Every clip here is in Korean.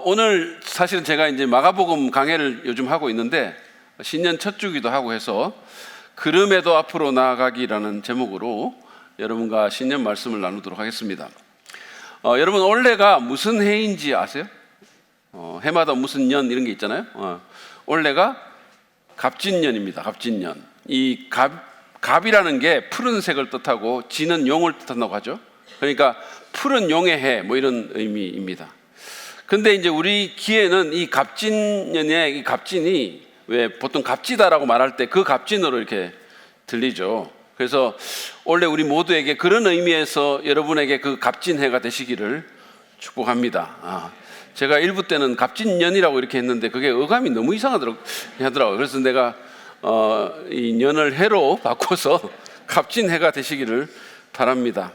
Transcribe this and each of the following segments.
오늘 사실은 제가 이제 마가복음 강해를 요즘 하고 있는데 신년 첫 주기도 하고 해서 그럼에도 앞으로 나아가기라는 제목으로 여러분과 신년 말씀을 나누도록 하겠습니다. 여러분 올해가 무슨 해인지 아세요? 해마다 무슨 년 이런 게 있잖아요. 올해가 갑진년입니다. 갑진년. 이 갑이라는 게 푸른색을 뜻하고 진은 용을 뜻한다고 하죠. 그러니까 푸른 용의 해 뭐 이런 의미입니다. 근데 이제 우리 귀에는 이 갑진년의 이 갑진이 왜 보통 갑지다라고 말할 때 그 갑진으로 이렇게 들리죠. 그래서 원래 우리 모두에게 그런 의미에서 여러분에게 그 갑진해가 되시기를 축복합니다. 제가 일부 때는 갑진년이라고 이렇게 했는데 그게 어감이 너무 이상하더라고요. 그래서 내가 이 년을 해로 바꿔서 갑진해가 되시기를 바랍니다.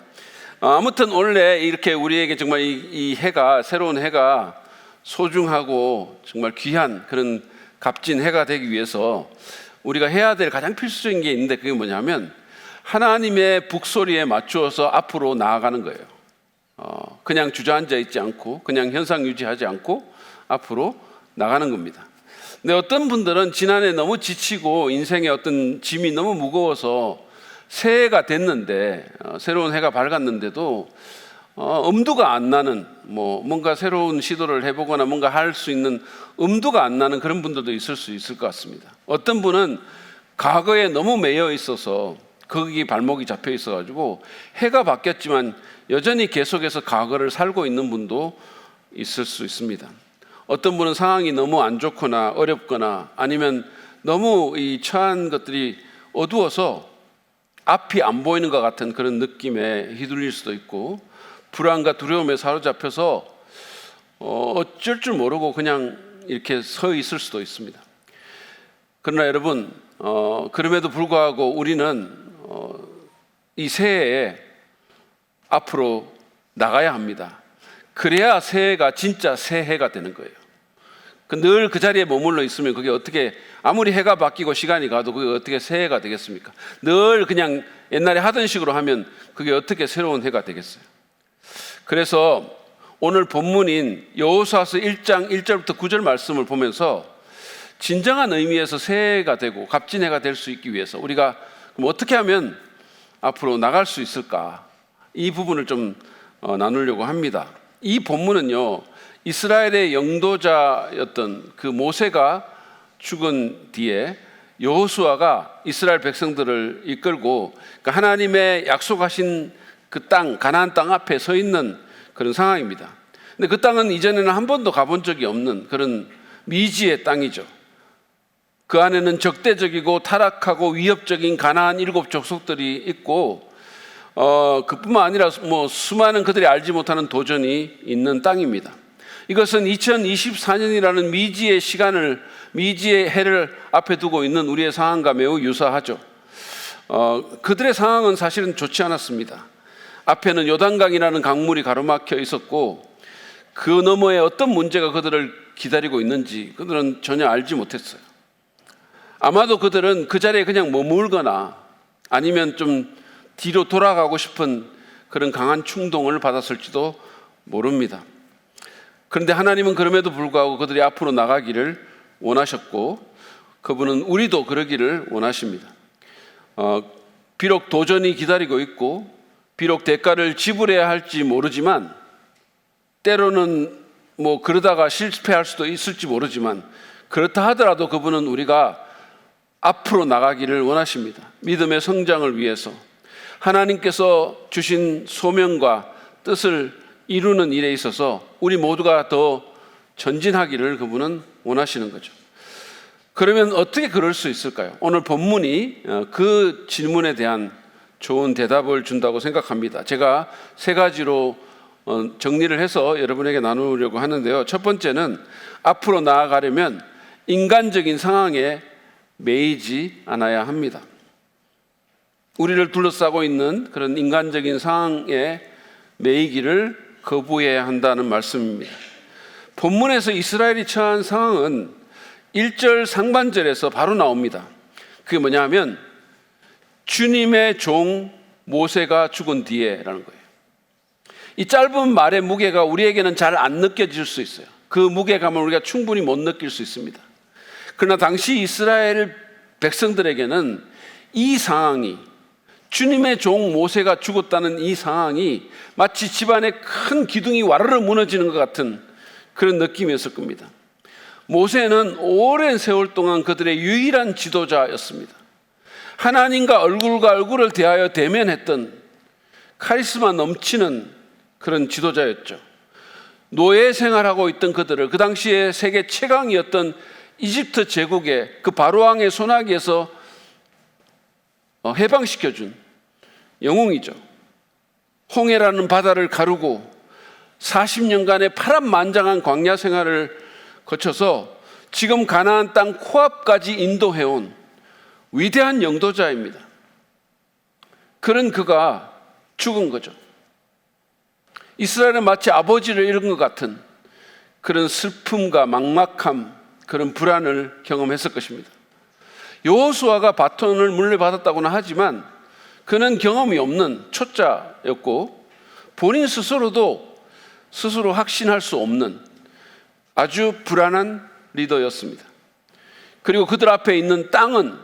아무튼 원래 이렇게 우리에게 정말 이 해가, 새로운 해가 소중하고 정말 귀한 그런 값진 해가 되기 위해서 우리가 해야 될 가장 필수적인 게 있는데 그게 뭐냐면 하나님의 북소리에 맞추어서 앞으로 나아가는 거예요. 그냥 주저앉아 있지 않고 그냥 현상 유지하지 않고 앞으로 나가는 겁니다. 근데 어떤 분들은 지난해 너무 지치고 인생의 어떤 짐이 너무 무거워서 새해가 됐는데 새로운 해가 밝았는데도 엄두가 안 나는 뭔가 새로운 시도를 해보거나 뭔가 할 수 있는 엄두가 안 나는 그런 분들도 있을 수 있을 것 같습니다. 어떤 분은 과거에 너무 매여 있어서 거기 발목이 잡혀 있어가지고 해가 바뀌었지만 여전히 계속해서 과거를 살고 있는 분도 있을 수 있습니다. 어떤 분은 상황이 너무 안 좋거나 어렵거나 아니면 너무 이 처한 것들이 어두워서 앞이 안 보이는 것 같은 그런 느낌에 휘둘릴 수도 있고 불안과 두려움에 사로잡혀서 어쩔 줄 모르고 그냥 이렇게 서 있을 수도 있습니다. 그러나 여러분 그럼에도 불구하고 우리는 이 새해에 앞으로 나가야 합니다. 그래야 새해가 진짜 새해가 되는 거예요. 늘 그 자리에 머물러 있으면 그게 어떻게 아무리 해가 바뀌고 시간이 가도 그게 어떻게 새해가 되겠습니까? 늘 그냥 옛날에 하던 식으로 하면 그게 어떻게 새로운 해가 되겠어요? 그래서 오늘 본문인 여호수아서 1장 1절부터 9절 말씀을 보면서 진정한 의미에서 새해가 되고 갑진해가 될 수 있기 위해서 우리가 그럼 어떻게 하면 앞으로 나갈 수 있을까? 이 부분을 좀 나누려고 합니다. 이 본문은요 이스라엘의 영도자였던 그 모세가 죽은 뒤에 여호수아가 이스라엘 백성들을 이끌고 하나님의 약속하신 그 땅, 가나안 땅 앞에 서 있는 그런 상황입니다. 근데 그 땅은 이전에는 한 번도 가본 적이 없는 그런 미지의 땅이죠. 그 안에는 적대적이고 타락하고 위협적인 가나안 7 족속들이 있고 그뿐만 아니라 수많은 그들이 알지 못하는 도전이 있는 땅입니다. 이것은 2024년이라는 미지의 시간을, 미지의 해를 앞에 두고 있는 우리의 상황과 매우 유사하죠. 그들의 상황은 사실은 좋지 않았습니다. 앞에는 요단강이라는 강물이 가로막혀 있었고 그 너머에 어떤 문제가 그들을 기다리고 있는지 그들은 전혀 알지 못했어요. 아마도 그들은 그 자리에 그냥 머물거나 아니면 좀 뒤로 돌아가고 싶은 그런 강한 충동을 받았을지도 모릅니다. 그런데 하나님은 그럼에도 불구하고 그들이 앞으로 나가기를 원하셨고 그분은 우리도 그러기를 원하십니다. 비록 도전이 기다리고 있고 비록 대가를 지불해야 할지 모르지만 때로는 그러다가 실패할 수도 있을지 모르지만 그렇다 하더라도 그분은 우리가 앞으로 나가기를 원하십니다. 믿음의 성장을 위해서 하나님께서 주신 소명과 뜻을 이루는 일에 있어서 우리 모두가 더 전진하기를 그분은 원하시는 거죠. 그러면 어떻게 그럴 수 있을까요? 오늘 본문이 그 질문에 대한 좋은 대답을 준다고 생각합니다. 제가 3가지로 정리를 해서 여러분에게 나누려고 하는데요. 첫 번째는 앞으로 나아가려면 인간적인 상황에 매이지 않아야 합니다. 우리를 둘러싸고 있는 그런 인간적인 상황에 매이기를 거부해야 한다는 말씀입니다. 본문에서 이스라엘이 처한 상황은 1절 상반절에서 바로 나옵니다. 그게 뭐냐면 주님의 종 모세가 죽은 뒤에라는 거예요. 이 짧은 말의 무게가 우리에게는 잘 안 느껴질 수 있어요. 그 무게감을 우리가 충분히 못 느낄 수 있습니다. 그러나 당시 이스라엘 백성들에게는 이 상황이, 주님의 종 모세가 죽었다는 이 상황이 마치 집안의 큰 기둥이 와르르 무너지는 것 같은 그런 느낌이었을 겁니다. 모세는 오랜 세월 동안 그들의 유일한 지도자였습니다. 하나님과 얼굴과 얼굴을 대하여 대면했던 카리스마 넘치는 그런 지도자였죠. 노예 생활하고 있던 그들을 그 당시에 세계 최강이었던 이집트 제국의 그 바로왕의 손아귀에서 해방시켜준 영웅이죠. 홍해라는 바다를 가르고 40년간의 파란만장한 광야 생활을 거쳐서 지금 가나안 땅 코앞까지 인도해온 위대한 영도자입니다. 그런 그가 죽은 거죠. 이스라엘은 마치 아버지를 잃은 것 같은 그런 슬픔과 막막함, 그런 불안을 경험했을 것입니다. 여호수아가 바톤을 물려받았다고는 하지만 그는 경험이 없는 초짜였고 본인 스스로도 스스로 확신할 수 없는 아주 불안한 리더였습니다. 그리고 그들 앞에 있는 땅은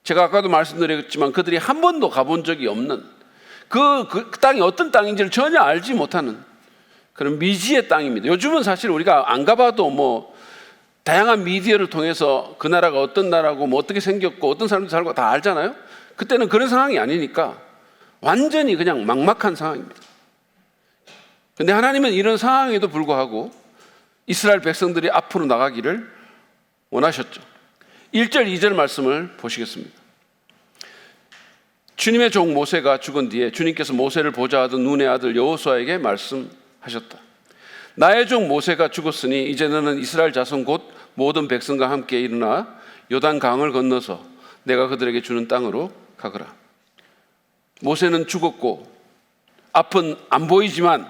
제가 아까도 말씀드렸지만 그들이 한 번도 가본 적이 없는 그 땅이 어떤 땅인지를 전혀 알지 못하는 그런 미지의 땅입니다. 요즘은 사실 우리가 안 가봐도 뭐 다양한 미디어를 통해서 그 나라가 어떤 나라고 뭐 어떻게 생겼고 어떤 사람들이 살고 다 알잖아요. 그때는 그런 상황이 아니니까 완전히 그냥 막막한 상황입니다. 그런데 하나님은 이런 상황에도 불구하고 이스라엘 백성들이 앞으로 나가기를 원하셨죠. 1절 2절 말씀을 보시겠습니다. 주님의 종 모세가 죽은 뒤에 주님께서 모세를 보좌하던 눈의 아들 여호수아에게 말씀하셨다. 나의 종 모세가 죽었으니 이제 너는 이스라엘 자손 곧 모든 백성과 함께 일어나 요단 강을 건너서 내가 그들에게 주는 땅으로 가거라. 모세는 죽었고 앞은 안 보이지만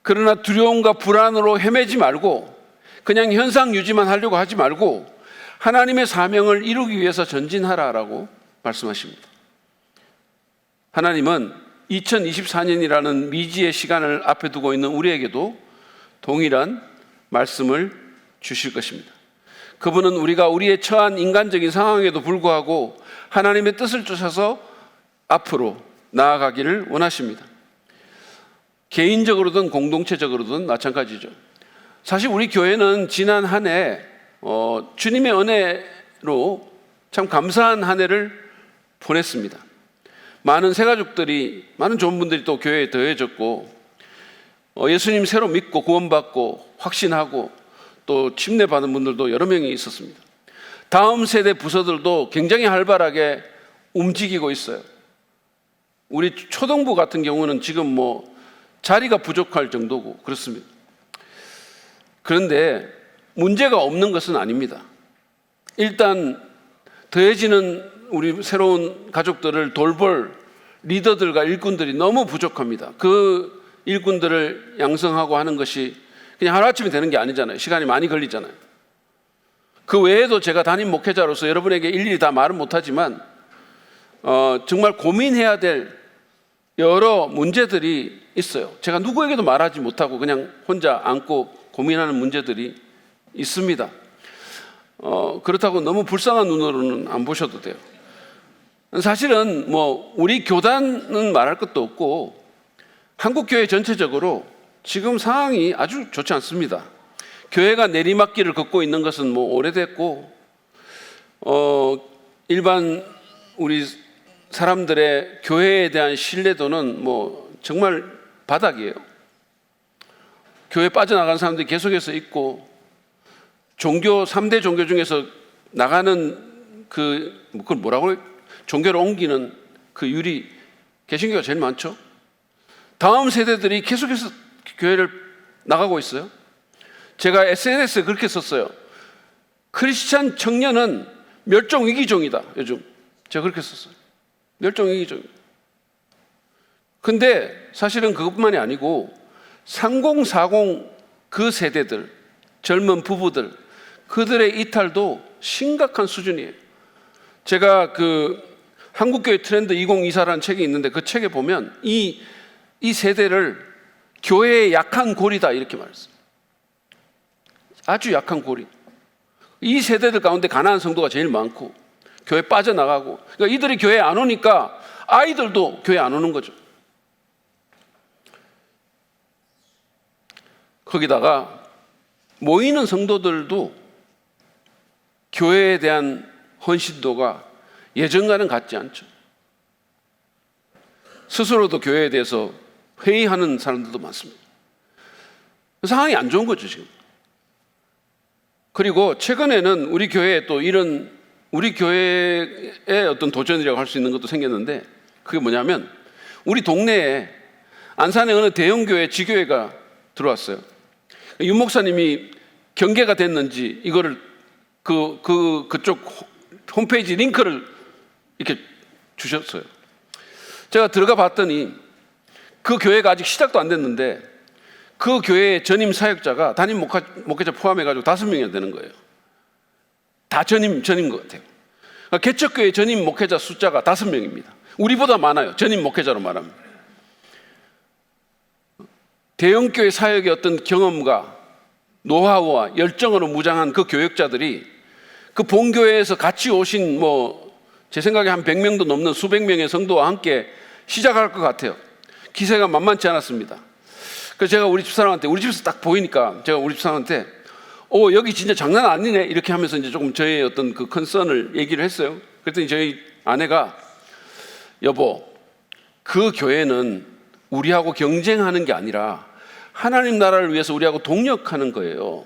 그러나 두려움과 불안으로 헤매지 말고 그냥 현상 유지만 하려고 하지 말고 하나님의 사명을 이루기 위해서 전진하라라고 말씀하십니다. 하나님은 2024년이라는 미지의 시간을 앞에 두고 있는 우리에게도 동일한 말씀을 주실 것입니다. 그분은 우리가 우리의 처한 인간적인 상황에도 불구하고 하나님의 뜻을 쫓아서 앞으로 나아가기를 원하십니다. 개인적으로든 공동체적으로든 마찬가지죠. 사실 우리 교회는 지난 한 해 주님의 은혜로 참 감사한 한 해를 보냈습니다. 많은 새가족들이, 많은 좋은 분들이 또 교회에 더해졌고 예수님 새로 믿고 구원받고 확신하고 또 침례받은 분들도 여러 명이 있었습니다. 다음 세대 부서들도 굉장히 활발하게 움직이고 있어요. 우리 초등부 같은 경우는 지금 뭐 자리가 부족할 정도고 그렇습니다. 그런데 문제가 없는 것은 아닙니다. 일단 더해지는 우리 새로운 가족들을 돌볼 리더들과 일꾼들이 너무 부족합니다. 그 일꾼들을 양성하고 하는 것이 그냥 하루아침에 되는 게 아니잖아요. 시간이 많이 걸리잖아요. 그 외에도 제가 담임 목회자로서 여러분에게 일일이 다 말은 못하지만 정말 고민해야 될 여러 문제들이 있어요. 제가 누구에게도 말하지 못하고 그냥 혼자 안고 고민하는 문제들이 있습니다. 그렇다고 너무 불쌍한 눈으로는 안 보셔도 돼요. 사실은 뭐 우리 교단은 말할 것도 없고 한국교회 전체적으로 지금 상황이 아주 좋지 않습니다. 교회가 내리막길을 걷고 있는 것은 뭐 오래됐고 일반 우리 사람들의 교회에 대한 신뢰도는 뭐 정말 바닥이에요. 교회 빠져나간 사람들이 계속해서 있고 종교 3대 종교 중에서 나가는 그걸 뭐라고 해요? 종교를 옮기는 그 율이 개신교가 제일 많죠. 다음 세대들이 계속해서 교회를 나가고 있어요. 제가 SNS에 그렇게 썼어요. 크리스찬 청년은 멸종위기종이다. 요즘 제가 그렇게 썼어요. 멸종위기종이다. 근데 사실은 그것만이 아니고 3040 그 세대들, 젊은 부부들, 그들의 이탈도 심각한 수준이에요. 제가 그 한국교회 트렌드 2024라는 책이 있는데 그 책에 보면 이 세대를 교회의 약한 고리다 이렇게 말했어요. 아주 약한 고리. 이 세대들 가운데 가난한 성도가 제일 많고 교회 빠져나가고, 그러니까 이들이 교회 안 오니까 아이들도 교회 안 오는 거죠. 거기다가 모이는 성도들도 교회에 대한 헌신도가 예전과는 같지 않죠. 스스로도 교회에 대해서 회의하는 사람들도 많습니다. 상황이 안 좋은 거죠, 지금. 그리고 최근에는 우리 교회에 또 이런 우리 교회의 어떤 도전이라고 할 수 있는 것도 생겼는데, 그게 뭐냐면 우리 동네에 안산의 어느 대형교회 지교회가 들어왔어요. 윤 목사님이 경계가 됐는지 이거를 그쪽 홈페이지 링크를 이렇게 주셨어요. 제가 들어가 봤더니 그 교회가 아직 시작도 안 됐는데 그 교회의 전임 사역자가 담임 목회자 포함해가지고 5명이나 되는 거예요. 다 전임 것 같아요. 그러니까 개척교회 전임 목회자 숫자가 5명입니다. 우리보다 많아요. 전임 목회자로 말하면. 대형교회 사역의 어떤 경험과 노하우와 열정으로 무장한 그 교역자들이 그 본교회에서 같이 오신 제 생각에 한 100명도 넘는 수백 명의 성도와 함께 시작할 것 같아요. 기세가 만만치 않았습니다. 그래서 제가 우리 집사람한테, 우리 집에서 딱 보이니까 제가 우리 집사람한테 여기 진짜 장난 아니네 이렇게 하면서 이제 조금 저의 어떤 그 컨선을 얘기를 했어요. 그랬더니 저희 아내가, 여보, 그 교회는 우리하고 경쟁하는 게 아니라 하나님 나라를 위해서 우리하고 동역하는 거예요.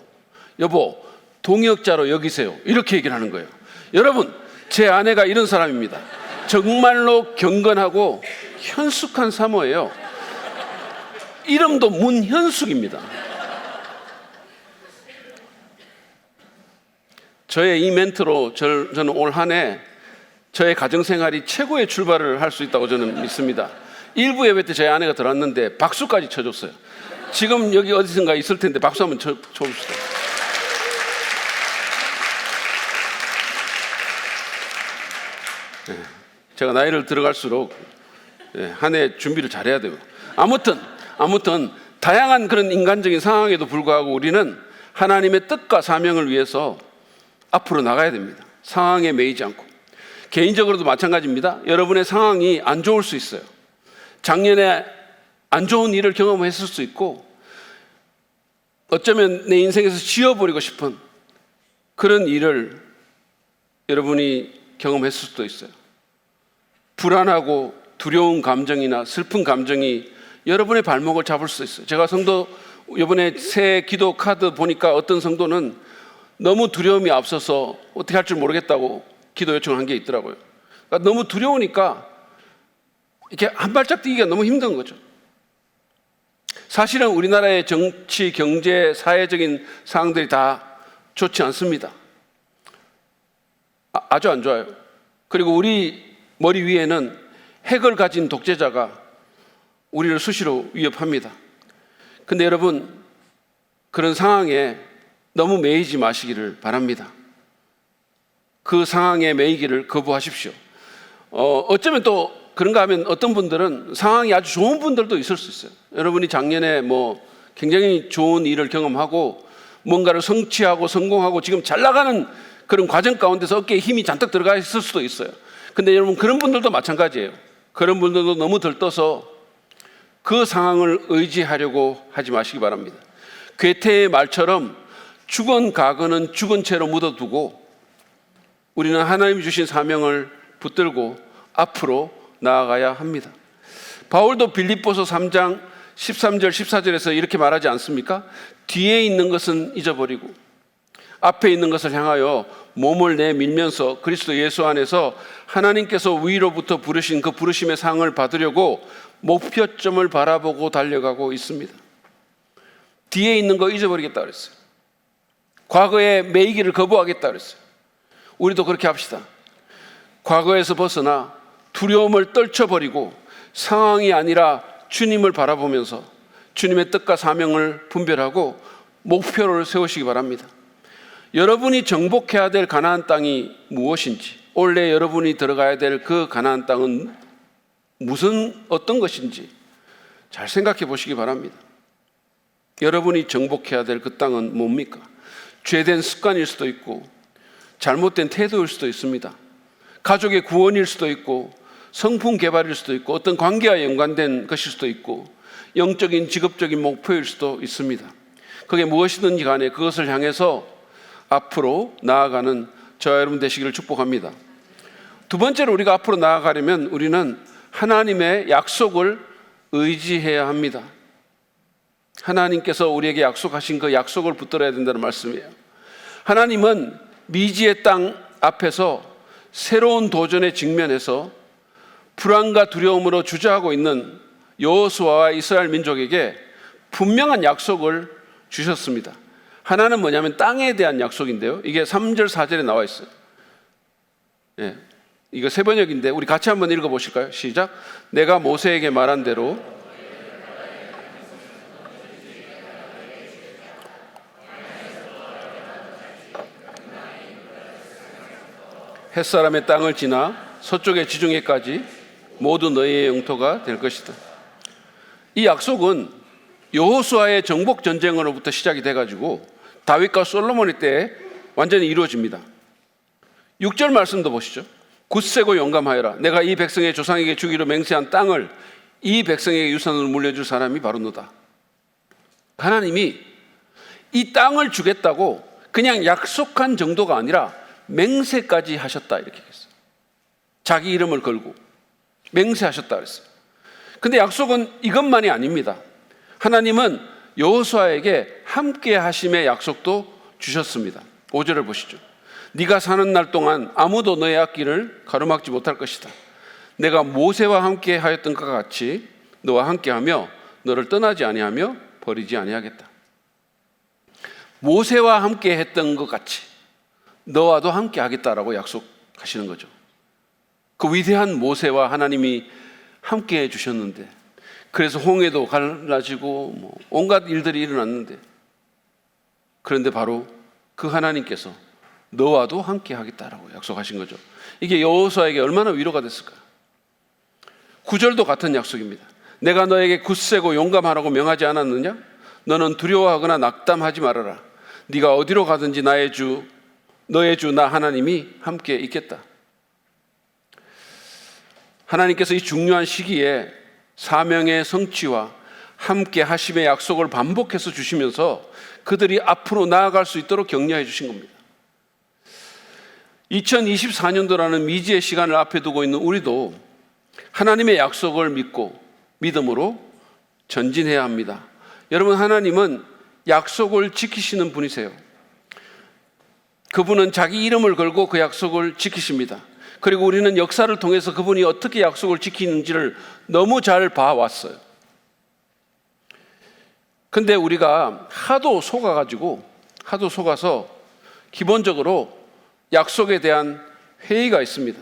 여보, 동역자로 여기세요. 이렇게 얘기를 하는 거예요. 여러분, 제 아내가 이런 사람입니다. 정말로 경건하고 현숙한 사모예요. 이름도 문현숙입니다. 저의 이 멘트로 저는 올 한 해 저의 가정생활이 최고의 출발을 할 수 있다고 저는 믿습니다. 일부 예배 때 저희 아내가 들어왔는데 박수까지 쳐줬어요. 지금 여기 어디선가 있을 텐데 박수 한번 쳐봅시다. 제가 나이를 들어갈수록 한 해 준비를 잘해야 돼요. 아무튼 다양한 그런 인간적인 상황에도 불구하고 우리는 하나님의 뜻과 사명을 위해서 앞으로 나가야 됩니다. 상황에 매이지 않고. 개인적으로도 마찬가지입니다. 여러분의 상황이 안 좋을 수 있어요. 작년에 안 좋은 일을 경험했을 수 있고, 어쩌면 내 인생에서 지워버리고 싶은 그런 일을 여러분이 경험했을 수도 있어요. 불안하고 두려운 감정이나 슬픈 감정이 여러분의 발목을 잡을 수 있어요. 제가 성도 이번에 새 기도 카드 보니까 어떤 성도는 너무 두려움이 앞서서 어떻게 할 줄 모르겠다고 기도 요청한 게 있더라고요. 그러니까 너무 두려우니까 이렇게 한 발짝 뛰기가 너무 힘든 거죠. 사실은 우리나라의 정치, 경제, 사회적인 상황들이 다 좋지 않습니다. 아주 안 좋아요. 그리고 우리 머리 위에는 핵을 가진 독재자가 우리를 수시로 위협합니다. 근데 여러분, 그런 상황에 너무 매이지 마시기를 바랍니다. 그 상황에 매이기를 거부하십시오. 어쩌면 또 그런가 하면 어떤 분들은 상황이 아주 좋은 분들도 있을 수 있어요. 여러분이 작년에 굉장히 좋은 일을 경험하고 뭔가를 성취하고 성공하고 지금 잘 나가는 그런 과정 가운데서 어깨에 힘이 잔뜩 들어가 있을 수도 있어요. 근데 여러분, 그런 분들도 마찬가지예요. 그런 분들도 너무 들떠서 그 상황을 의지하려고 하지 마시기 바랍니다. 괴테의 말처럼 죽은 과거는 죽은 채로 묻어두고 우리는 하나님이 주신 사명을 붙들고 앞으로 나아가야 합니다. 바울도 빌립보서 3장 13절 14절에서 이렇게 말하지 않습니까? 뒤에 있는 것은 잊어버리고 앞에 있는 것을 향하여 몸을 내밀면서 그리스도 예수 안에서 하나님께서 위로부터 부르신 그 부르심의 상을 받으려고 목표점을 바라보고 달려가고 있습니다. 뒤에 있는 거 잊어버리겠다 그랬어요. 과거에 매이기를 거부하겠다 그랬어요. 우리도 그렇게 합시다. 과거에서 벗어나 두려움을 떨쳐버리고 상황이 아니라 주님을 바라보면서 주님의 뜻과 사명을 분별하고 목표를 세우시기 바랍니다. 여러분이 정복해야 될 가나안 땅이 무엇인지, 올해 여러분이 들어가야 될 그 가나안 땅은 어떤 것인지 잘 생각해 보시기 바랍니다. 여러분이 정복해야 될 그 땅은 뭡니까? 죄된 습관일 수도 있고 잘못된 태도일 수도 있습니다. 가족의 구원일 수도 있고 성품 개발일 수도 있고 어떤 관계와 연관된 것일 수도 있고 영적인 직업적인 목표일 수도 있습니다. 그게 무엇이든지 간에 그것을 향해서 앞으로 나아가는 저와 여러분 되시기를 축복합니다. 두 번째로 우리가 앞으로 나아가려면 우리는 하나님의 약속을 의지해야 합니다. 하나님께서 우리에게 약속하신 그 약속을 붙들어야 된다는 말씀이에요. 하나님은 미지의 땅 앞에서 새로운 도전에 직면해서 불안과 두려움으로 주저하고 있는 여호수아와 이스라엘 민족에게 분명한 약속을 주셨습니다. 하나는 뭐냐면 땅에 대한 약속인데요. 이게 3절 4절에 나와 있어요. 예, 이거 세 번역인데 우리 같이 한번 읽어보실까요? 시작. 내가 모세에게 말한 대로 햇사람의 땅을 지나 서쪽의 지중해까지 모두 너희의 영토가 될 것이다. 이 약속은 여호수아의 정복 전쟁으로부터 시작이 돼가지고 다윗과 솔로몬의 때에 완전히 이루어집니다. 6절 말씀도 보시죠. 굳세고 용감하여라. 내가 이 백성의 조상에게 주기로 맹세한 땅을 이 백성에게 유산으로 물려줄 사람이 바로 너다. 하나님이 이 땅을 주겠다고 그냥 약속한 정도가 아니라 맹세까지 하셨다 이렇게 했어요. 자기 이름을 걸고 맹세하셨다 그랬어요. 근데 약속은 이것만이 아닙니다. 하나님은 여호수아에게 함께 하심의 약속도 주셨습니다. 5절을 보시죠. 네가 사는 날 동안 아무도 너의 앞길을 가로막지 못할 것이다. 내가 모세와 함께 하였던 것과 같이 너와 함께하며 너를 떠나지 아니하며 버리지 아니하겠다. 모세와 함께 했던 것 같이 너와도 함께 하겠다라고 약속하시는 거죠. 그 위대한 모세와 하나님이 함께 해주셨는데 그래서 홍해도 갈라지고 온갖 일들이 일어났는데 그런데 바로 그 하나님께서 너와도 함께 하겠다라고 약속하신 거죠. 이게 여호수아에게 얼마나 위로가 됐을까요? 9절도 같은 약속입니다. 내가 너에게 굳세고 용감하라고 명하지 않았느냐? 너는 두려워하거나 낙담하지 말아라. 네가 어디로 가든지 너의 주 나 하나님이 함께 있겠다. 하나님께서 이 중요한 시기에 사명의 성취와 함께 하심의 약속을 반복해서 주시면서 그들이 앞으로 나아갈 수 있도록 격려해 주신 겁니다. 2024년도라는 미지의 시간을 앞에 두고 있는 우리도 하나님의 약속을 믿고 믿음으로 전진해야 합니다. 여러분, 하나님은 약속을 지키시는 분이세요. 그분은 자기 이름을 걸고 그 약속을 지키십니다. 그리고 우리는 역사를 통해서 그분이 어떻게 약속을 지키는지를 너무 잘 봐왔어요. 근데 우리가 하도 속아서 기본적으로 약속에 대한 회의가 있습니다.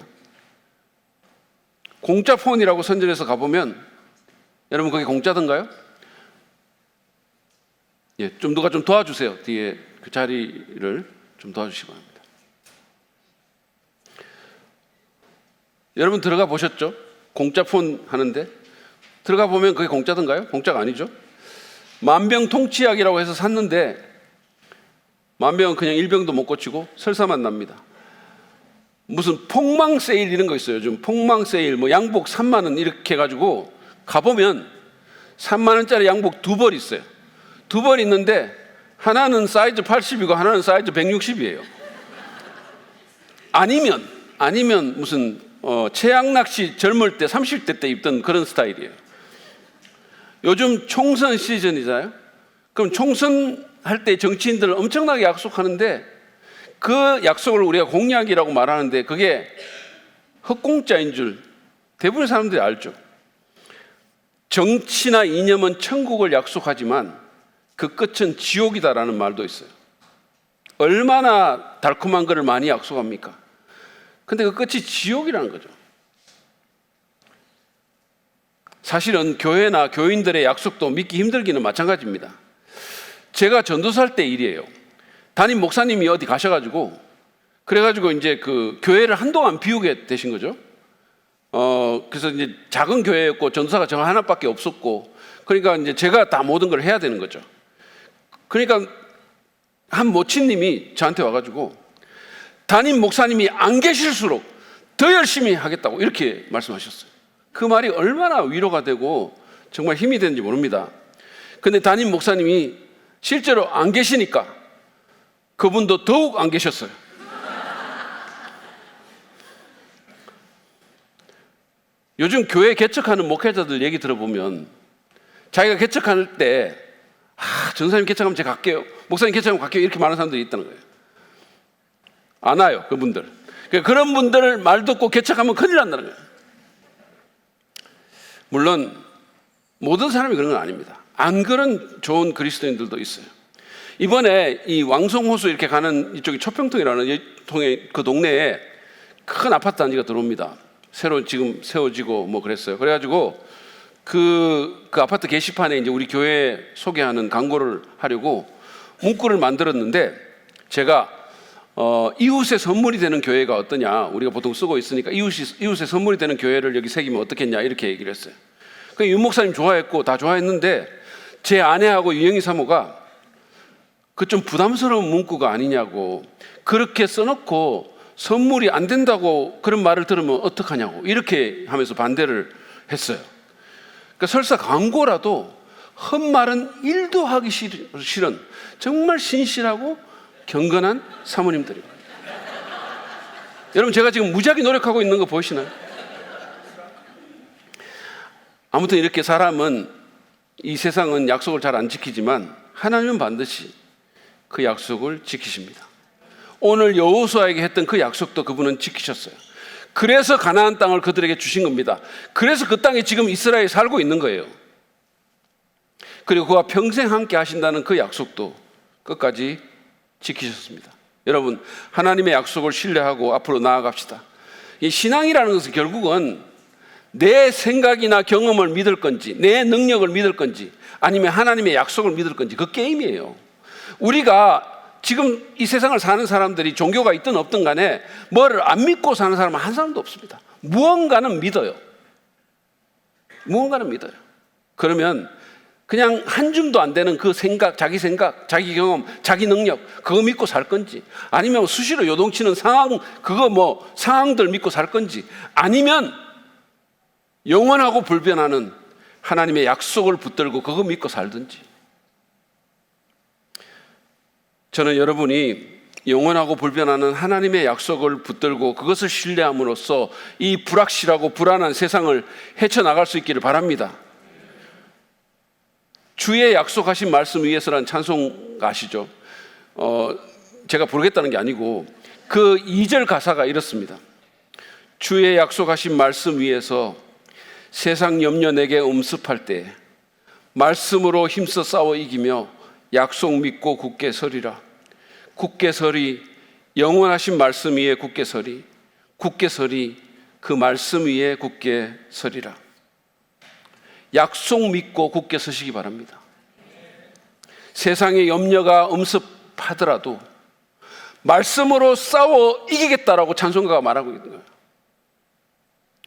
공짜 폰이라고 선전해서 가보면 여러분 거기 공짜던가요? 예, 좀 누가 좀 도와주세요. 뒤에 그 자리를 좀 도와주시기 바랍니다. 여러분 들어가 보셨죠? 공짜 폰 하는데 들어가 보면 그게 공짜던가요? 공짜가 아니죠. 만병통치약이라고 해서 샀는데 만병은 그냥 일병도 못 고치고 설사만 납니다. 무슨 폭망 세일 이런 거 있어요. 요즘 폭망 세일 양복 3만 원 이렇게 해가지고 가보면 3만 원짜리 양복 2벌 있어요. 2벌 있는데 하나는 사이즈 80이고 하나는 사이즈 160이에요. 아니면 무슨 최양락 씨 젊을 때 30대 때 입던 그런 스타일이에요. 요즘 총선 시즌이잖아요. 그럼 총선 할 때 정치인들 엄청나게 약속하는데 그 약속을 우리가 공약이라고 말하는데 그게 헛공짜인 줄 대부분의 사람들이 알죠. 정치나 이념은 천국을 약속하지만 그 끝은 지옥이다라는 말도 있어요. 얼마나 달콤한 것을 많이 약속합니까? 근데 그 끝이 지옥이라는 거죠. 사실은 교회나 교인들의 약속도 믿기 힘들기는 마찬가지입니다. 제가 전도사할 때 일이에요. 담임 목사님이 어디 가셔가지고 그래가지고 이제 그 교회를 한동안 비우게 되신 거죠. 그래서 이제 작은 교회였고 전도사가 저 하나밖에 없었고 그러니까 이제 제가 다 모든 걸 해야 되는 거죠. 그러니까 한 모친님이 저한테 와가지고 담임 목사님이 안 계실수록 더 열심히 하겠다고 이렇게 말씀하셨어요. 그 말이 얼마나 위로가 되고 정말 힘이 되는지 모릅니다. 근데 담임 목사님이 실제로 안 계시니까 그분도 더욱 안 계셨어요. 요즘 교회 개척하는 목회자들 얘기 들어보면 자기가 개척할 때 전사님 개척하면 제가 갈게요, 목사님 개척하면 갈게요, 이렇게 말하는 사람들이 있다는 거예요. 안 와요, 그분들. 그런 분들 말 듣고 개척하면 큰일 난다는 거예요. 물론 모든 사람이 그런 건 아닙니다. 안 그런 좋은 그리스도인들도 있어요. 이번에 이 왕송호수 이렇게 가는 이쪽이 초평통이라는 그 동네에 큰 아파트 단지가 들어옵니다. 새로 지금 세워지고 뭐 그랬어요. 그래가지고 그 아파트 게시판에 이제 우리 교회 소개하는 광고를 하려고 문구를 만들었는데, 제가 이웃에 선물이 되는 교회가 어떠냐, 우리가 보통 쓰고 있으니까 이웃에 선물이 되는 교회를 여기 새기면 어떻겠냐 이렇게 얘기를 했어요. 그 윤 목사님 좋아했고 다 좋아했는데 제 아내하고 유영희 사모가 그 좀 부담스러운 문구가 아니냐고, 그렇게 써놓고 선물이 안 된다고 그런 말을 들으면 어떡하냐고 이렇게 하면서 반대를 했어요. 그러니까 설사 광고라도 헛말은 1도 하기 싫은 정말 신실하고 경건한 사모님들이에요. 여러분, 제가 지금 무지하게 노력하고 있는 거 보이시나요? 아무튼 이렇게 사람은, 이 세상은 약속을 잘 안 지키지만 하나님은 반드시 그 약속을 지키십니다. 오늘 여호수아에게 했던 그 약속도 그분은 지키셨어요. 그래서 가나안 땅을 그들에게 주신 겁니다. 그래서 그 땅에 지금 이스라엘이 살고 있는 거예요. 그리고 그와 평생 함께 하신다는 그 약속도 끝까지 지키셨습니다. 여러분, 하나님의 약속을 신뢰하고 앞으로 나아갑시다. 이 신앙이라는 것은 결국은 내 생각이나 경험을 믿을 건지, 내 능력을 믿을 건지, 아니면 하나님의 약속을 믿을 건지, 그 게임이에요. 우리가 지금 이 세상을 사는 사람들이 종교가 있든 없든 간에 뭐를 안 믿고 사는 사람은 한 사람도 없습니다. 무언가는 믿어요. 무언가는 믿어요. 그러면 그냥 한 줌도 안 되는 그 생각, 자기 경험, 자기 능력, 그거 믿고 살 건지, 아니면 수시로 요동치는 상황들 믿고 살 건지, 아니면 영원하고 불변하는 하나님의 약속을 붙들고 그거 믿고 살든지. 저는 여러분이 영원하고 불변하는 하나님의 약속을 붙들고 그것을 신뢰함으로써 이 불확실하고 불안한 세상을 헤쳐나갈 수 있기를 바랍니다. 주의 약속하신 말씀 위에서라는 찬송 아시죠? 제가 부르겠다는 게 아니고 그 2절 가사가 이렇습니다. 주의 약속하신 말씀 위에서 세상 염려 내게 음습할 때 말씀으로 힘써 싸워 이기며 약속 믿고 굳게 서리라. 굳게 서리, 영원하신 말씀 위에 굳게 서리, 굳게 서리, 그 말씀 위에 굳게 서리라. 약속 믿고 굳게 서시기 바랍니다. 세상의 염려가 음습하더라도 말씀으로 싸워 이기겠다라고 찬송가가 말하고 있는 거예요.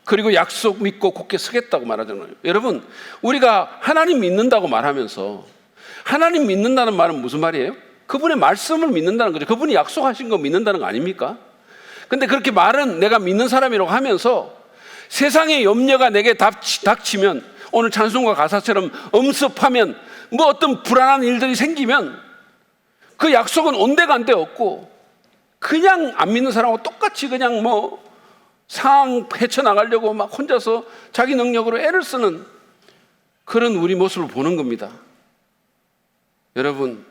그리고 약속 믿고 굳게 서겠다고 말하잖아요. 여러분, 우리가 하나님 믿는다고 말하면서, 하나님 믿는다는 말은 무슨 말이에요? 그분의 말씀을 믿는다는 거죠. 그분이 약속하신 거 믿는다는 거 아닙니까? 근데 그렇게 말은 내가 믿는 사람이라고 하면서 세상의 염려가 내게 닥치면, 오늘 찬송가 가사처럼 엄습하면, 뭐 어떤 불안한 일들이 생기면 그 약속은 온데간데 없고 그냥 안 믿는 사람하고 똑같이 그냥 상황 헤쳐나가려고 막 혼자서 자기 능력으로 애를 쓰는 그런 우리 모습을 보는 겁니다. 여러분,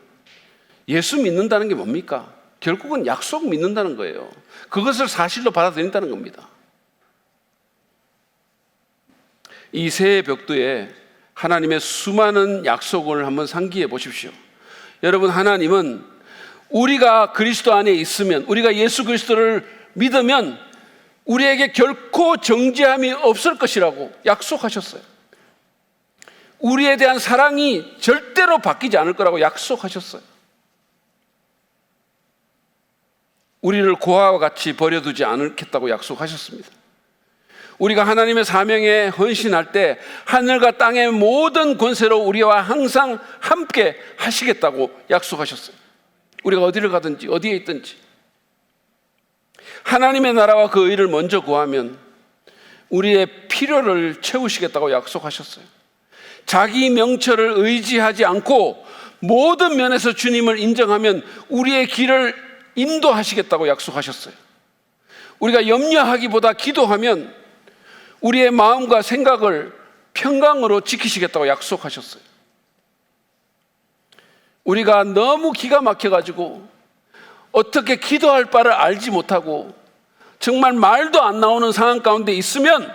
예수 믿는다는 게 뭡니까? 결국은 약속 믿는다는 거예요. 그것을 사실로 받아들인다는 겁니다. 이 새해 벽두에 하나님의 수많은 약속을 한번 상기해 보십시오. 여러분, 하나님은 우리가 그리스도 안에 있으면, 우리가 예수 그리스도를 믿으면 우리에게 결코 정죄함이 없을 것이라고 약속하셨어요. 우리에 대한 사랑이 절대로 바뀌지 않을 거라고 약속하셨어요. 우리를 고아와 같이 버려두지 않겠다고 약속하셨습니다. 우리가 하나님의 사명에 헌신할 때 하늘과 땅의 모든 권세로 우리와 항상 함께 하시겠다고 약속하셨어요. 우리가 어디를 가든지 어디에 있든지 하나님의 나라와 그 의를 먼저 구하면 우리의 필요를 채우시겠다고 약속하셨어요. 자기 명철을 의지하지 않고 모든 면에서 주님을 인정하면 우리의 길을 인도하시겠다고 약속하셨어요. 우리가 염려하기보다 기도하면 우리의 마음과 생각을 평강으로 지키시겠다고 약속하셨어요. 우리가 너무 기가 막혀가지고 어떻게 기도할 바를 알지 못하고 정말 말도 안 나오는 상황 가운데 있으면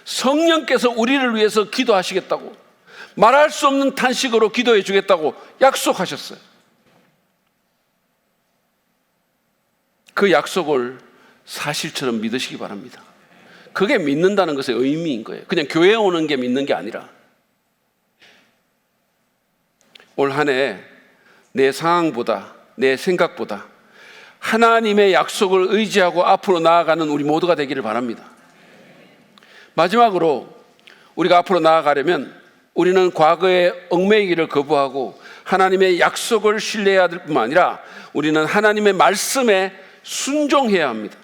성령께서 우리를 위해서 기도하시겠다고, 말할 수 없는 탄식으로 기도해 주겠다고 약속하셨어요. 그 약속을 사실처럼 믿으시기 바랍니다. 그게 믿는다는 것의 의미인 거예요. 그냥 교회에 오는 게 믿는 게 아니라 올 한 해 내 상황보다, 내 생각보다 하나님의 약속을 의지하고 앞으로 나아가는 우리 모두가 되기를 바랍니다. 마지막으로 우리가 앞으로 나아가려면 우리는 과거의 얽매이기를 거부하고 하나님의 약속을 신뢰해야 될 뿐만 아니라 우리는 하나님의 말씀에 순종해야 합니다.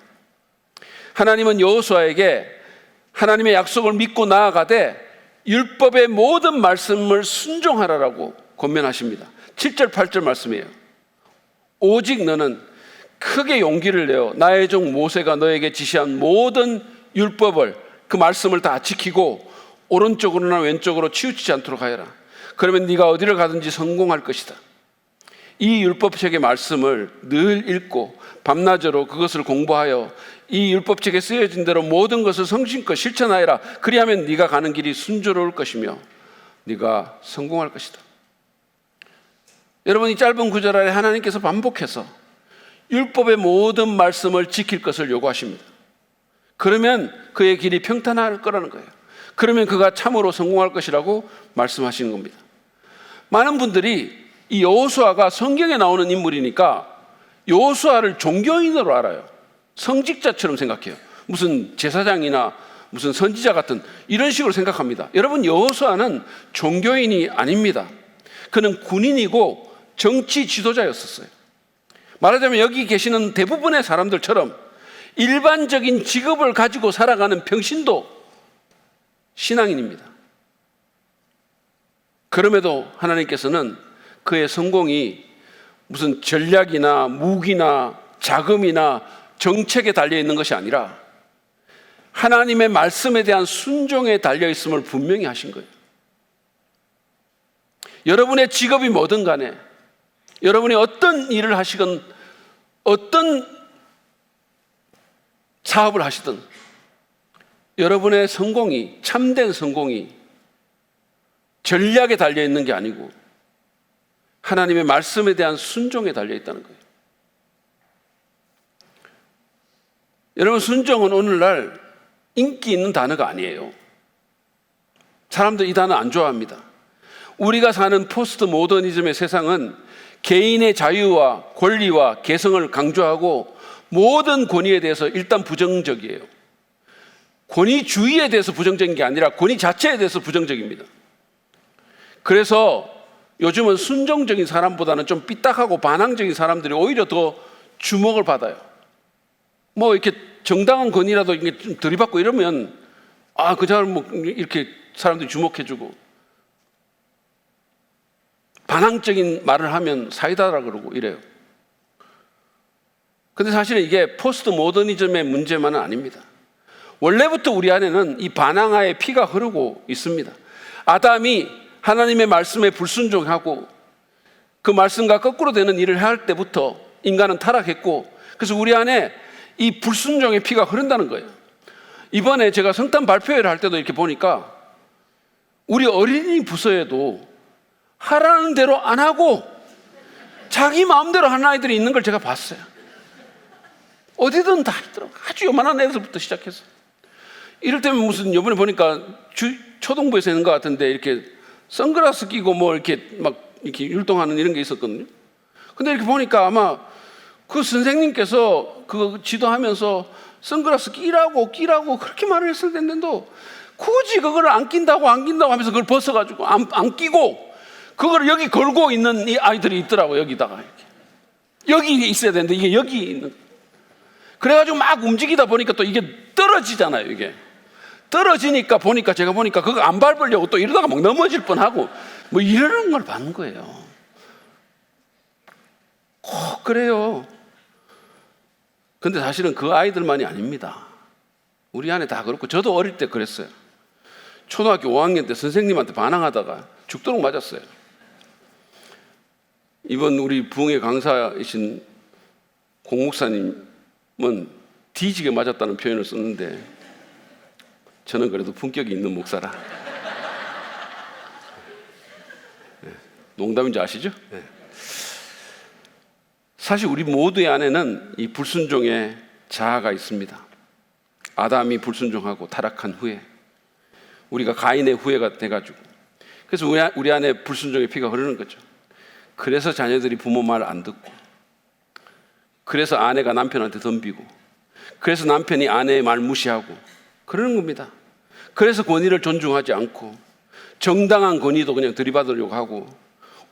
하나님은 여호수아에게 하나님의 약속을 믿고 나아가되 율법의 모든 말씀을 순종하라라고 권면하십니다. 7절 8절 말씀이에요. 오직 너는 크게 용기를 내어 나의 종 모세가 너에게 지시한 모든 율법을, 그 말씀을 다 지키고 오른쪽으로나 왼쪽으로 치우치지 않도록 하여라. 그러면 네가 어디를 가든지 성공할 것이다. 이 율법책의 말씀을 늘 읽고 밤낮으로 그것을 공부하여 이 율법책에 쓰여진 대로 모든 것을 성심껏 실천하여라. 그리하면 네가 가는 길이 순조로울 것이며 네가 성공할 것이다. 여러분, 이 짧은 구절 아래 하나님께서 반복해서 율법의 모든 말씀을 지킬 것을 요구하십니다. 그러면 그의 길이 평탄할 거라는 거예요. 그러면 그가 참으로 성공할 것이라고 말씀하시는 겁니다. 많은 분들이 이 여호수아가 성경에 나오는 인물이니까 여호수아를 종교인으로 알아요. 성직자처럼 생각해요. 무슨 제사장이나 무슨 선지자 같은 이런 식으로 생각합니다. 여러분, 여호수아는 종교인이 아닙니다. 그는 군인이고 정치 지도자였었어요. 말하자면 여기 계시는 대부분의 사람들처럼 일반적인 직업을 가지고 살아가는 평신도 신앙인입니다. 그럼에도 하나님께서는 그의 성공이 무슨 전략이나 무기나 자금이나 정책에 달려있는 것이 아니라 하나님의 말씀에 대한 순종에 달려있음을 분명히 하신 거예요. 여러분의 직업이 뭐든 간에, 여러분이 어떤 일을 하시건 어떤 사업을 하시든 여러분의 성공이, 참된 성공이 전략에 달려있는 게 아니고 하나님의 말씀에 대한 순종에 달려있다는 거예요. 여러분, 순종은 오늘날 인기 있는 단어가 아니에요. 사람들 이 단어 안 좋아합니다. 우리가 사는 포스트 모더니즘의 세상은 개인의 자유와 권리와 개성을 강조하고 모든 권위에 대해서 일단 부정적이에요. 권위주의에 대해서 부정적인 게 아니라 권위 자체에 대해서 부정적입니다. 그래서 요즘은 순종적인 사람보다는 좀 삐딱하고 반항적인 사람들이 오히려 더 주목을 받아요. 뭐 이렇게 정당한 권위라도 이렇게 좀 들이받고 이러면 그 사람 뭐 이렇게 사람들이 주목해주고, 반항적인 말을 하면 사이다라 그러고 이래요. 근데 사실은 이게 포스트 모더니즘의 문제만은 아닙니다. 원래부터 우리 안에는 이 반항아의 피가 흐르고 있습니다. 아담이 하나님의 말씀에 불순종하고 그 말씀과 거꾸로 되는 일을 할 때부터 인간은 타락했고, 그래서 우리 안에 이 불순종의 피가 흐른다는 거예요. 이번에 제가 성탄 발표회를 할 때도 이렇게 보니까 우리 어린이 부서에도 하라는 대로 안 하고 자기 마음대로 하는 아이들이 있는 걸 제가 봤어요. 어디든 다 있더라고요. 아주 요만한 애들부터 시작해서. 이럴 때면 무슨, 요번에 보니까 초등부에서 있는 것 같은데 이렇게 선글라스 끼고 뭐 이렇게 막 이렇게 율동하는 이런 게 있었거든요. 근데 이렇게 보니까 아마 그 선생님께서 그 지도하면서 선글라스 끼라고 그렇게 말을 했을 텐데도 굳이 그걸 안 낀다고 하면서 그걸 벗어가지고 안 끼고 그걸 여기 걸고 있는 이 아이들이 있더라고요. 여기다가 이렇게. 여기 있어야 되는데 이게 여기 있는. 그래가지고 막 움직이다 보니까 또 이게 떨어지잖아요. 이게 떨어지니까 제가 보니까 그거 안 밟으려고 또 이러다가 막 넘어질 뻔하고 뭐 이러는 걸 봤는 거예요. 꼭 그래요. 근데 사실은 그 아이들만이 아닙니다. 우리 안에 다 그렇고 저도 어릴 때 그랬어요. 초등학교 5학년 때 선생님한테 반항하다가 죽도록 맞았어요. 이번 우리 부흥회 강사이신 공 목사님은 뒤지게 맞았다는 표현을 썼는데 저는 그래도 품격이 있는 목사라. 네, 농담인지 아시죠? 네. 사실 우리 모두의 안에는 이 불순종의 자아가 있습니다. 아담이 불순종하고 타락한 후에 우리가 가인의 후예가 돼가지고 그래서 우리 안에 불순종의 피가 흐르는 거죠. 그래서 자녀들이 부모 말 안 듣고, 그래서 아내가 남편한테 덤비고, 그래서 남편이 아내의 말 무시하고 그러는 겁니다. 그래서 권위를 존중하지 않고 정당한 권위도 그냥 들이받으려고 하고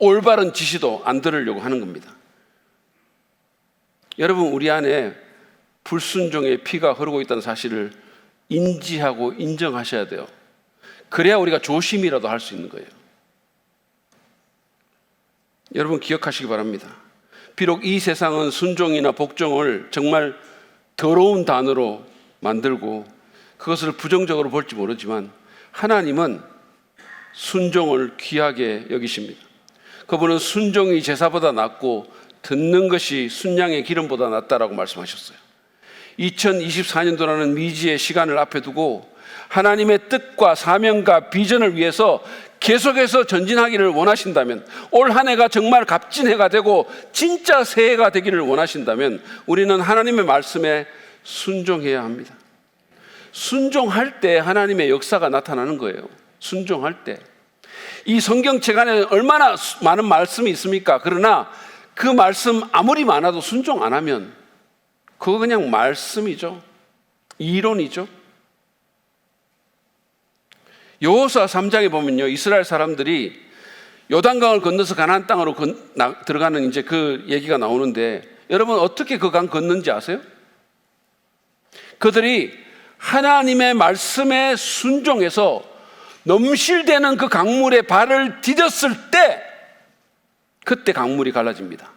올바른 지시도 안 들으려고 하는 겁니다. 여러분, 우리 안에 불순종의 피가 흐르고 있다는 사실을 인지하고 인정하셔야 돼요. 그래야 우리가 조심이라도 할 수 있는 거예요. 여러분 기억하시기 바랍니다. 비록 이 세상은 순종이나 복종을 정말 더러운 단어로 만들고 그것을 부정적으로 볼지 모르지만 하나님은 순종을 귀하게 여기십니다. 그분은 순종이 제사보다 낫고 듣는 것이 순양의 기름보다 낫다라고 말씀하셨어요. 2024년도라는 미지의 시간을 앞에 두고 하나님의 뜻과 사명과 비전을 위해서 계속해서 전진하기를 원하신다면, 올 한 해가 정말 값진 해가 되고 진짜 새해가 되기를 원하신다면 우리는 하나님의 말씀에 순종해야 합니다. 순종할 때 하나님의 역사가 나타나는 거예요. 순종할 때. 이 성경책 안에 얼마나 많은 말씀이 있습니까? 그러나 그 말씀 아무리 많아도 순종 안 하면 그거 그냥 말씀이죠. 이론이죠. 여호수아 3장에 보면요, 이스라엘 사람들이 요단강을 건너서 가나안 땅으로 들어가는 이제 그 얘기가 나오는데, 여러분 어떻게 그 강 건넌지 아세요? 그들이 하나님의 말씀에 순종해서 넘실대는 그 강물에 발을 디뎠을 때 그때 강물이 갈라집니다.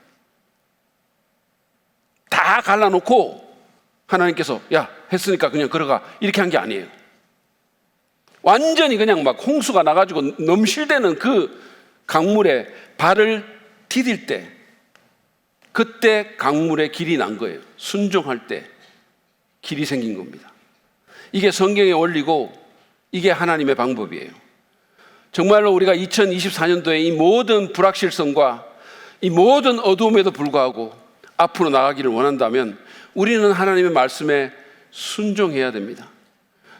다 갈라놓고 하나님께서 야 했으니까 그냥 걸어가 이렇게 한 게 아니에요. 완전히 그냥 막 홍수가 나가지고 넘실대는 그 강물에 발을 디딜 때 그때 강물의 길이 난 거예요. 순종할 때 길이 생긴 겁니다. 이게 성경의 원리고 이게 하나님의 방법이에요. 정말로 우리가 2024년도에 이 모든 불확실성과 이 모든 어두움에도 불구하고 앞으로 나가기를 원한다면 우리는 하나님의 말씀에 순종해야 됩니다.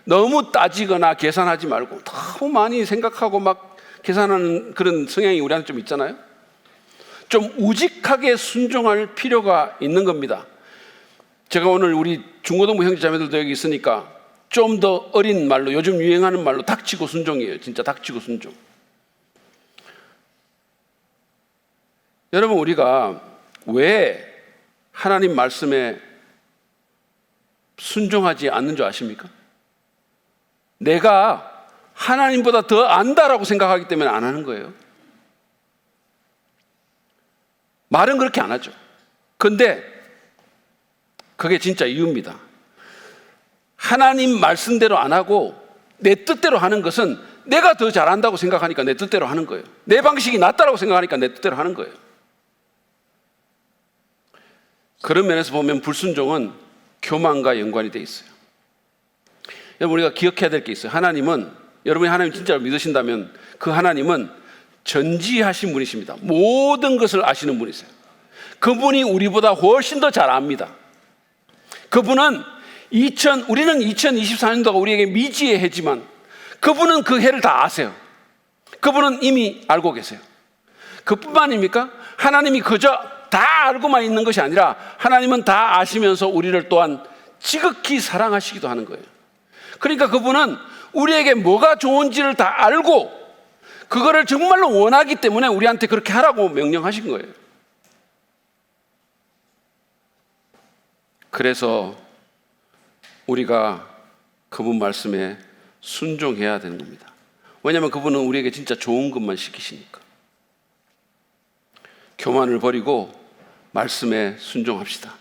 너무 따지거나 계산하지 말고 너무 많이 생각하고 막 계산하는 그런 성향이 우리한테 좀 있잖아요. 좀 우직하게 순종할 필요가 있는 겁니다. 제가 오늘 우리 중고등부 형제자매들도 여기 있으니까 좀 더 어린 말로, 요즘 유행하는 말로 닥치고 순종이에요. 진짜 닥치고 순종. 여러분, 우리가 왜 하나님 말씀에 순종하지 않는 줄 아십니까? 내가 하나님보다 더 안다라고 생각하기 때문에 안 하는 거예요. 말은 그렇게 안 하죠. 근데 그게 진짜 이유입니다. 하나님 말씀대로 안 하고 내 뜻대로 하는 것은 내가 더 잘한다고 생각하니까 내 뜻대로 하는 거예요. 내 방식이 낫다라고 생각하니까 내 뜻대로 하는 거예요. 그런 면에서 보면 불순종은 교만과 연관이 돼 있어요. 여러분, 우리가 기억해야 될 게 있어요. 하나님은, 여러분이 하나님 진짜로 믿으신다면 그 하나님은 전지하신 분이십니다. 모든 것을 아시는 분이세요. 그분이 우리보다 훨씬 더 잘 압니다. 그분은 우리는 2024년도가 우리에게 미지의 해지만 그분은 그 해를 다 아세요. 그분은 이미 알고 계세요. 그뿐만입니까? 하나님이 그저 다 알고만 있는 것이 아니라 하나님은 다 아시면서 우리를 또한 지극히 사랑하시기도 하는 거예요. 그러니까 그분은 우리에게 뭐가 좋은지를 다 알고 그거를 정말로 원하기 때문에 우리한테 그렇게 하라고 명령하신 거예요. 그래서 우리가 그분 말씀에 순종해야 되는 겁니다. 왜냐하면 그분은 우리에게 진짜 좋은 것만 시키시니까. 교만을 버리고 말씀에 순종합시다.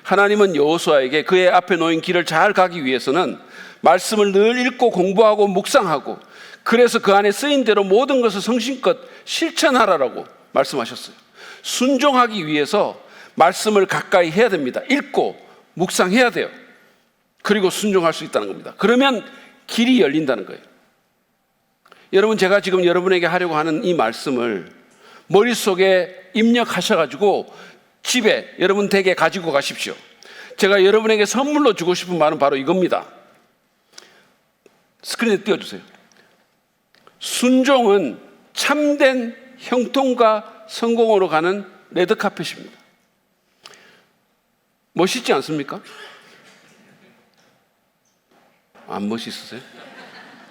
하나님은 여호수아에게 그의 앞에 놓인 길을 잘 가기 위해서는 말씀을 늘 읽고 공부하고 묵상하고, 그래서 그 안에 쓰인 대로 모든 것을 성심껏 실천하라고 말씀하셨어요. 순종하기 위해서 말씀을 가까이 해야 됩니다. 읽고 묵상해야 돼요. 그리고 순종할 수 있다는 겁니다. 그러면 길이 열린다는 거예요. 여러분, 제가 지금 여러분에게 하려고 하는 이 말씀을 머릿속에 입력하셔가지고 집에 여러분 댁에 가지고 가십시오. 제가 여러분에게 선물로 주고 싶은 말은 바로 이겁니다. 스크린에 띄워주세요. 순종은 참된 형통과 성공으로 가는 레드카펫입니다. 멋있지 않습니까? 안 멋있으세요?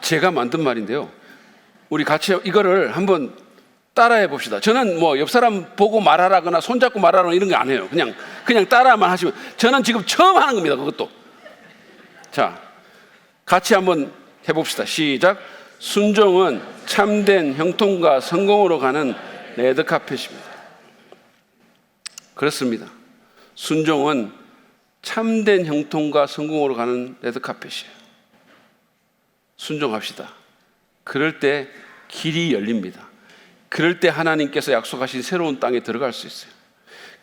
제가 만든 말인데요. 우리 같이 이거를 한번 따라해 봅시다. 저는 뭐 옆 사람 보고 말하라거나 손잡고 말하라거나 이런 거 안 해요. 그냥 따라만 하시면. 저는 지금 처음 하는 겁니다. 그것도. 자, 같이 한번 해봅시다. 시작. 순종은 참된 형통과 성공으로 가는 레드카펫입니다. 그렇습니다. 순종은 참된 형통과 성공으로 가는 레드카펫이에요. 순종합시다. 그럴 때 길이 열립니다. 그럴 때 하나님께서 약속하신 새로운 땅에 들어갈 수 있어요.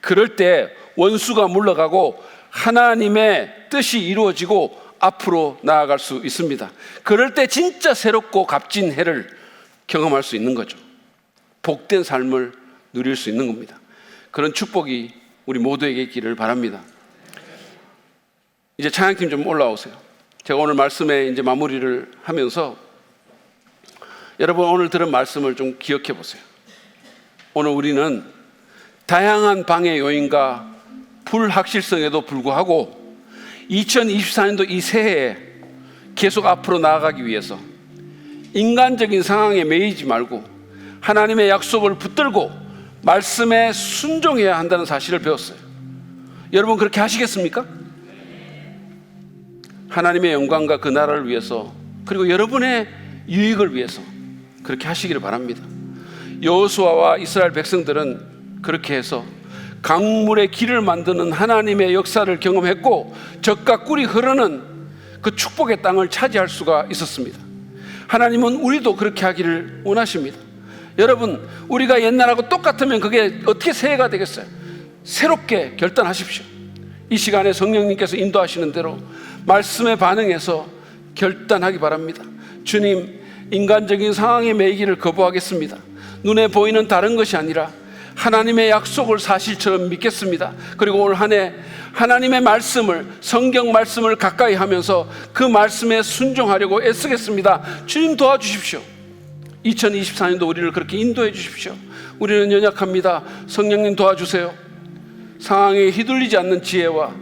그럴 때 원수가 물러가고 하나님의 뜻이 이루어지고 앞으로 나아갈 수 있습니다. 그럴 때 진짜 새롭고 값진 해를 경험할 수 있는 거죠. 복된 삶을 누릴 수 있는 겁니다. 그런 축복이 우리 모두에게 있기를 바랍니다. 이제 찬양팀 좀 올라오세요. 제가 오늘 말씀에 이제 마무리를 하면서 여러분 오늘 들은 말씀을 좀 기억해 보세요. 오늘 우리는 다양한 방해 요인과 불확실성에도 불구하고 2024년도 이 새해에 계속 앞으로 나아가기 위해서 인간적인 상황에 매이지 말고 하나님의 약속을 붙들고 말씀에 순종해야 한다는 사실을 배웠어요. 여러분 그렇게 하시겠습니까? 하나님의 영광과 그 나라를 위해서, 그리고 여러분의 유익을 위해서 그렇게 하시기를 바랍니다. 여호수아와 이스라엘 백성들은 그렇게 해서 강물의 길을 만드는 하나님의 역사를 경험했고 젖과 꿀이 흐르는 그 축복의 땅을 차지할 수가 있었습니다. 하나님은 우리도 그렇게 하기를 원하십니다. 여러분, 우리가 옛날하고 똑같으면 그게 어떻게 새해가 되겠어요? 새롭게 결단하십시오. 이 시간에 성령님께서 인도하시는 대로 말씀에 반응해서 결단하기 바랍니다. 주님, 인간적인 상황에 매이기를 거부하겠습니다. 눈에 보이는 다른 것이 아니라 하나님의 약속을 사실처럼 믿겠습니다. 그리고 올 한 해 하나님의 말씀을, 성경 말씀을 가까이 하면서 그 말씀에 순종하려고 애쓰겠습니다. 주님 도와주십시오. 2024년도 우리를 그렇게 인도해 주십시오. 우리는 연약합니다. 성령님 도와주세요. 상황에 휘둘리지 않는 지혜와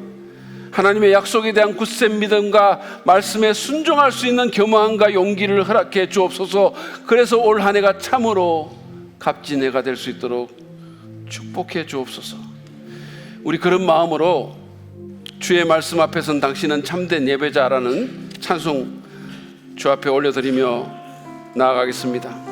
하나님의 약속에 대한 굳센 믿음과 말씀에 순종할 수 있는 겸허함과 용기를 허락해 주옵소서. 그래서 올 한 해가 참으로 값진 해가 될 수 있도록 축복해 주옵소서. 우리 그런 마음으로 주의 말씀 앞에선 당신은 참된 예배자라는 찬송 주 앞에 올려드리며 나아가겠습니다.